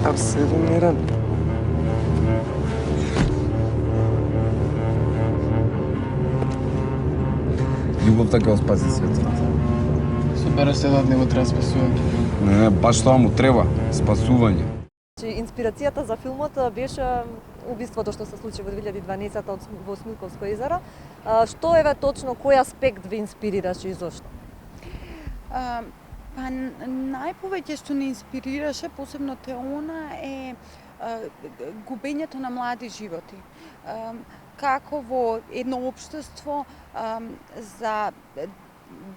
Арсен Миран. Љубовта ќе го спаси светот. Супер се да него треба спасување. Не, баш тоа му треба, спасување. Инспирацијата за филмот беше убиството што се случи во 2012 во Смилковско езеро. Што еве точно кој аспект ве инспирираше и зошто? Па најповеќе што не инспирираше, посебно Теона, е губењето на млади животи. Како во едно општество за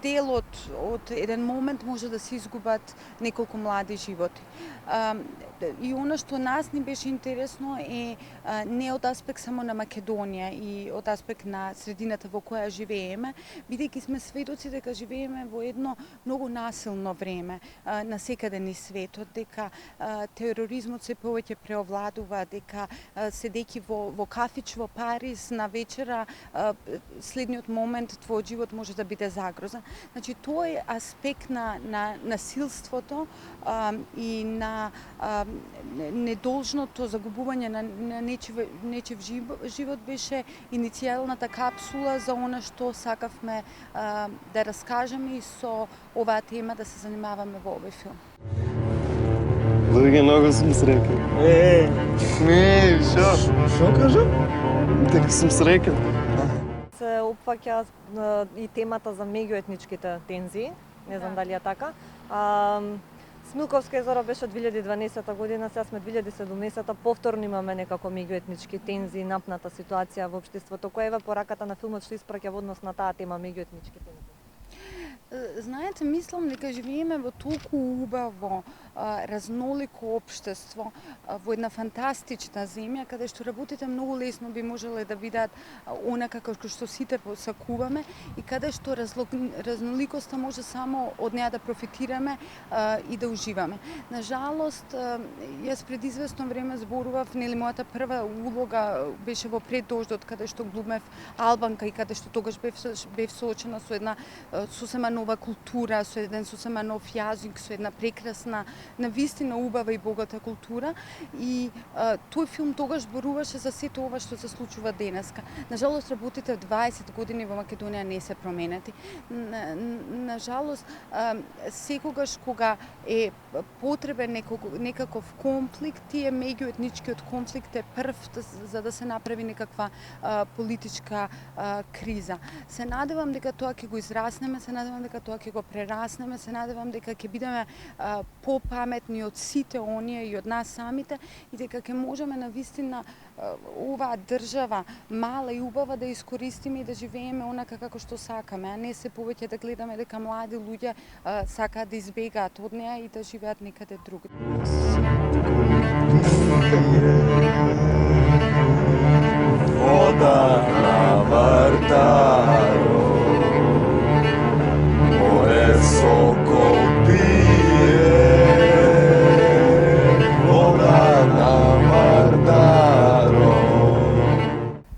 делот од еден момент може да се изгубат неколку млади животи. И она што нас ни беше интересно е не од аспект само на Македонија и од аспект на средината во која живееме, бидејќи сме сведоци дека живееме во едно многу насилно време на секаде низ светот, дека тероризмот се повеќе преовладува, дека седејќи во кафич во Париз на вечера следниот момент твојот живот може да биде загрозен. Значи тоа е аспект на насилството и на недолжното загубување на нечив живот беше иницијалната капсула за она што сакавме да раскажеме и со оваа тема да се занимаваме во овој филм. Луѓе, многу сум среќен. Шо кажа? Дека сум среќен. Се опфаќа и темата за меѓуетничките тензии, не знам дали е така. Смилковско езеро беше 2012 година, сега сме 2017, повторно имаме некако меѓуетнички тензии, напната ситуација во општеството. Која е пораката на филмот што испраќа во однос на таа тема меѓуетнички тензии? Знаете, мислам дека живееме во толку убаво, разнолико општество, во една фантастична земја, каде што работите многу лесно би можеле да бидат онака како што сите посакуваме и каде што разноликоста може само од неа да профитираме и да уживаме. На жалост, јас пред известно време зборував, нели мојата прва улога беше во Пред дождот, каде што глумев албанка и каде што тогаш бев соочена со една сосема нова култура, со еден сосема нов јазик, со една прекрасна, навистина убава и богата култура. И тој филм тогаш зборуваше за сето ова што се случува денеска. На жалост, работите 20 години во Македонија не се променети. На жалост, секогаш кога е потребен некаков конфликт, тие меѓуетничкиот конфликт е прв за да се направи некаква политичка криза. Се надевам дека тоа ќе го израснеме, се надевам дека тоа ќе го прераснеме, се надевам дека ќе бидеме попаметни од сите оние и од нас самите и дека ќе можеме навистина оваа држава мала и убава да искористиме и да живееме онака како што сакаме, а не се повеќе да гледаме дека млади луѓе сакаат да избегаат од неа и да живеат некаде другаде. Вода на вртаро, море сокол пие, вода на вртаро.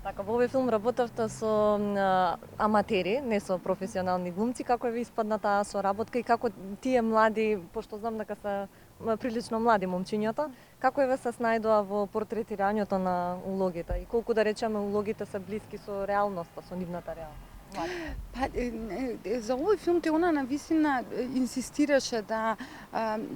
Така, во овој филм работевте со аматери, не со професионални глумци. Како ви испадна таа соработка и како тие млади, пошто знам дека се прилично млади момчињата, како еве се снајдоа во портретирањето на улогите и колку да речеме улогите се блиски со реалноста, со нивната реалност? Па, за овој филм Теона навистина инсистираше да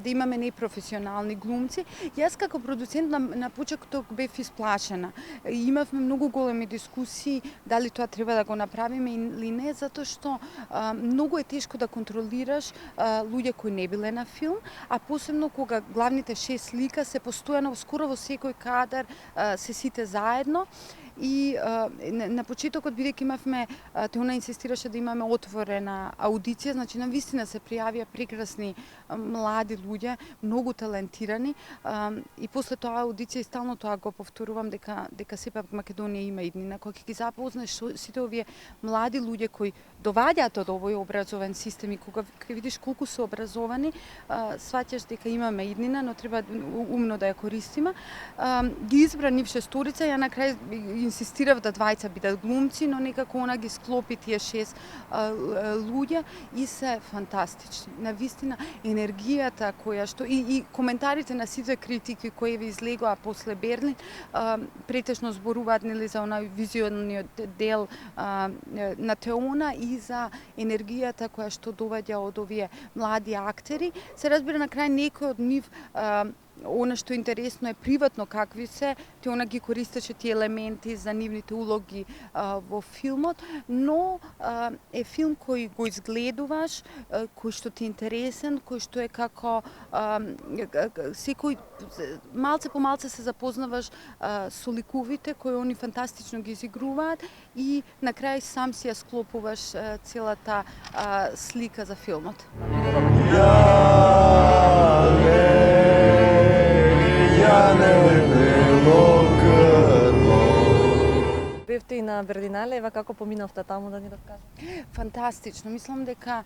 имаме непрофесионални глумци. Јас како продуцент на почетокот бев исплашена. Имавме многу големи дискусии дали тоа треба да го направиме или не, затоа што многу е тешко да контролираш луѓе кои не биле на филм, а посебно кога главните 6 лика се постојано скоро во секој кадар се сите заедно. И на почетокот, бидејќи имавме, Теона инсистираше да имаме отворена аудиција, значи навистина се пријавија прекрасни млади луѓе, многу талентирани, и после тоа аудиција и стално тоа го повторувам дека сепак Македонија има иднина. Кога ќе ги запознаеш сите овие млади луѓе кои доваѓаат од овој образовен систем и кога ќе видиш колку се образовани, сваќаш дека имаме иднина, но треба умно да ја користиме. Ги избра нив шесторица, ја на крај инсистирав да двајца бидат глумци, но некако она ги склопи тие 6 луѓе и се фантастични. Навистина енергијата која што и коментарите на сите критики кои ви излегоа после Берлин претежно зборуваат нели за онај визионниот дел на Теона и за енергијата која што доаѓа од овие млади актери. Се разбира на крај некој од нив она што интересно е приватно какви се, Теона ги користеше тие елементи за нивните улоги во филмот, но е филм кој го изгледуваш, кој што ти е интересен, кој што е како секој малце по малце се запознаваш со ликовите кои они фантастично ги изигруваат и на крај сам си ја склопуваш целата слика за филмот. Бевте и на Берлинале, ева како поминавте таму да ни раскажете? Фантастично. Мислам дека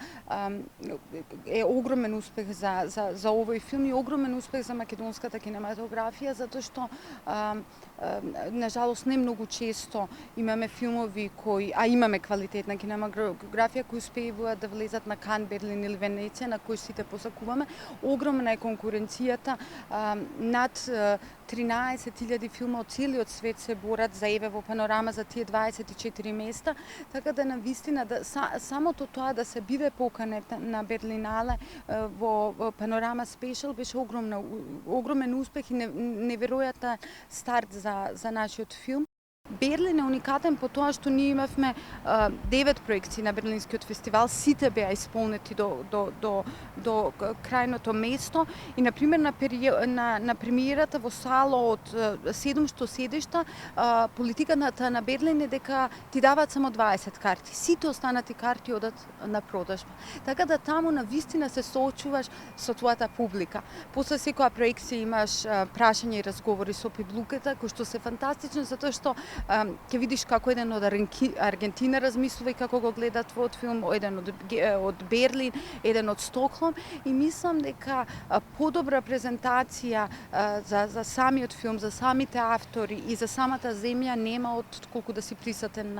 е огромен успех за овој филм и огромен успех за македонската кинематографија, затоа што нажалост не многу често имаме филмови имаме квалитетна кинематографија кои успееваат да влезат на Кан, Берлин или Венеција, на кои сите посакуваме. Огромна е конкуренцијата, над 13.000 филма од целиот свет се борат за еве во Панорама за тие 24 места, така да навистина самото тоа да се биде поканет на Берлинале во Панорама Спешал беше огромен успех и неверојатен старт за нашиот филм. Берлин е уникатен по тоа што ние имавме 9 проекции на Берлинскиот фестивал, сите беа исполнети до крајното место и на пример на премиерата во сала од 700 седишта, политиката на Берлин е дека ти даваат само 20 карти. Сите останати карти одат на продажба. Така да таму на вистина се соочуваш со твојата публика. После секоја проекција имаш прашање и разговори со публиката кои што се фантастични затоа што ќе видиш како еден од Аргентина размислува и како го гледа твојот филм, еден од Берлин, еден од Стокхолм и мислам дека подобра презентација за самиот филм, за самите автори и за самата земја нема од колку да си присутен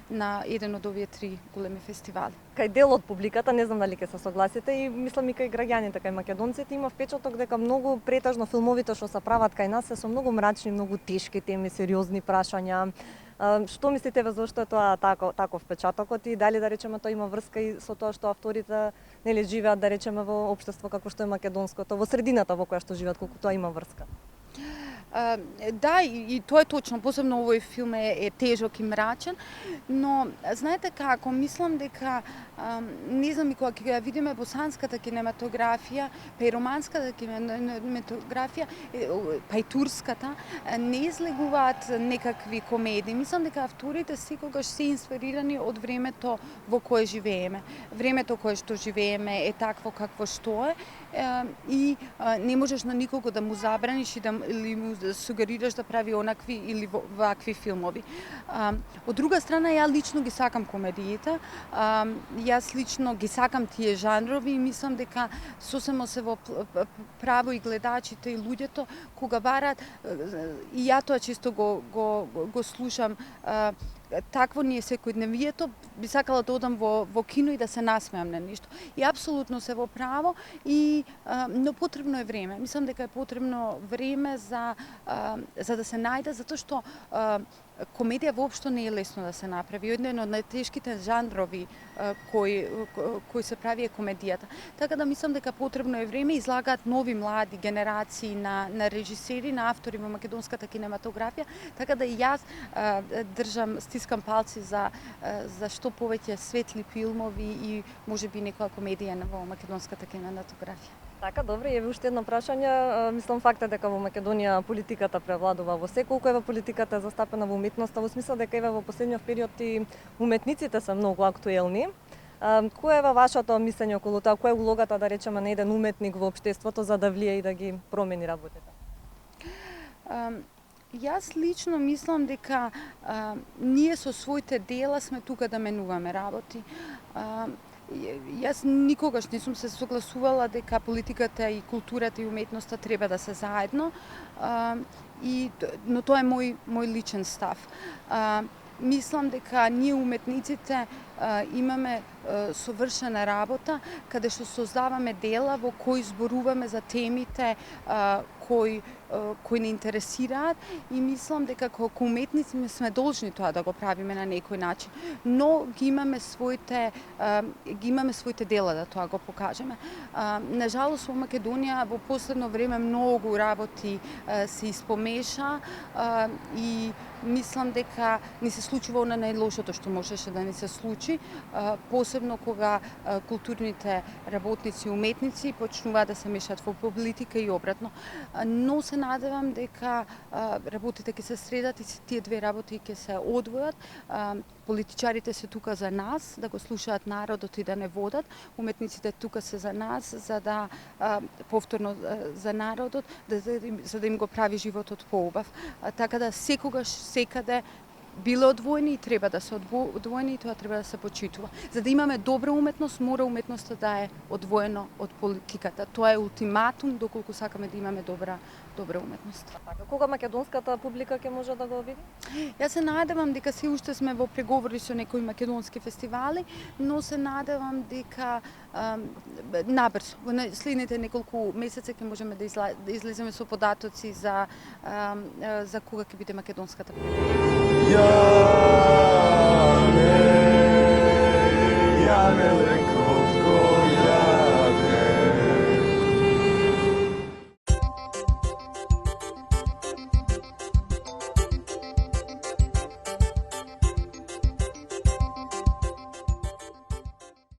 на еден од овие 3 големи фестивали. Кај дел од публиката, не знам дали ќе се согласите и мислам и кај граѓаните, кај македонците има впечаток дека многу претежно филмовите што се прават кај нас се со многу мрачни, многу тешки теми, сериозни прашања. Што мислите ве зошто е тоа таков впечатокот и дали да речеме тоа има врска и со тоа што авторите нели живеат да речеме во општество како што е македонското, во средината во која што живеат, колку тоа има врска? Да, и тоа е точно, посебно овој филм е тежок и мрачен, но знаете како, мислам дека не знам и кога ќе ја видиме босанската кинематографија, па и романската кинематографија, па и турската, не излегуваат некакви комедии. Мислам дека авторите секогаш се инспирирани од времето во кое живееме. Времето кое што живееме е такво какво што е и не можеш на никого да му забраниш или му сугерираш да прави онакви или вакви филмови. Од друга страна, ја лично ги сакам комедиите, јас лично ги сакам тие жанрови и мислам дека сосема се во право и гледачите и луѓето кога барат и ја тоа често го слушам такво ни е секојдневието, би сакала да одам во кино и да се насмеам на ништо. И апсолутно се во право, но потребно е време. Мислам дека е потребно време за да се најде, затоа што комедија воопшто не е лесно да се направи. Еден од најтешките жанрови кои се прави е комедијата. Така да мислам дека потребно е време, излагаат нови млади генерации на режисери, на автори во македонската кинематографија, така да и јас стискам палци за што повеќе светли филмови и можеби некоја комедија во македонската кинематографија. Така, добре, еве уште едно прашање. Мислам факт е дека во Македонија политиката превладува во се, колку еве политиката е застапена во уметноста, во смисла дека еве во последниот период и уметниците се многу актуелни. Кој е вашето мислење околу тоа? Која е улогата, да речеме, на еден уметник во општеството за да влие и да ги промени работите? Јас лично мислам дека ние со своите дела сме тука да менуваме работи. Јас никогаш не сум се согласувала дека политиката и културата и уметноста треба да се заедно, но тоа е мој личен став. Мислам дека ние уметниците имаме совршена работа каде што создаваме дела во кои зборуваме за темите кои не интересираат и мислам дека како уметници сме должни тоа да го правиме на некој начин, но ги имаме своите дела да тоа го покажеме. Нажалост во Македонија во последно време многу работи се испомеша и мислам дека ни се случува она најлошото што можеше да ни се случи, посебно кога културните работници и уметници почнуваат да се мешаат во политика и обратно. Но се надевам дека работите ќе се средат и тие две работи ќе се одвојат. Политичарите се тука за нас, да го слушаат народот и да не водат. Уметниците тука се за нас, за да повторно за народот, за да им го прави животот поубав. Така да секогаш, секаде биле одвоени и треба да се одвоени и тоа треба да се почитува. За да имаме добра уметност, мора уметноста да е одвоено од политиката. Тоа е ултиматум доколку сакаме да имаме добра уметност. Така, кога македонската публика ќе може да го види? Јас се надевам дека се уште сме во преговори со некои македонски фестивали, но се надевам дека набрзо, во следните неколку месеци ќе можеме да излеземе со податоци за кога ќе биде македонската публика. Јане,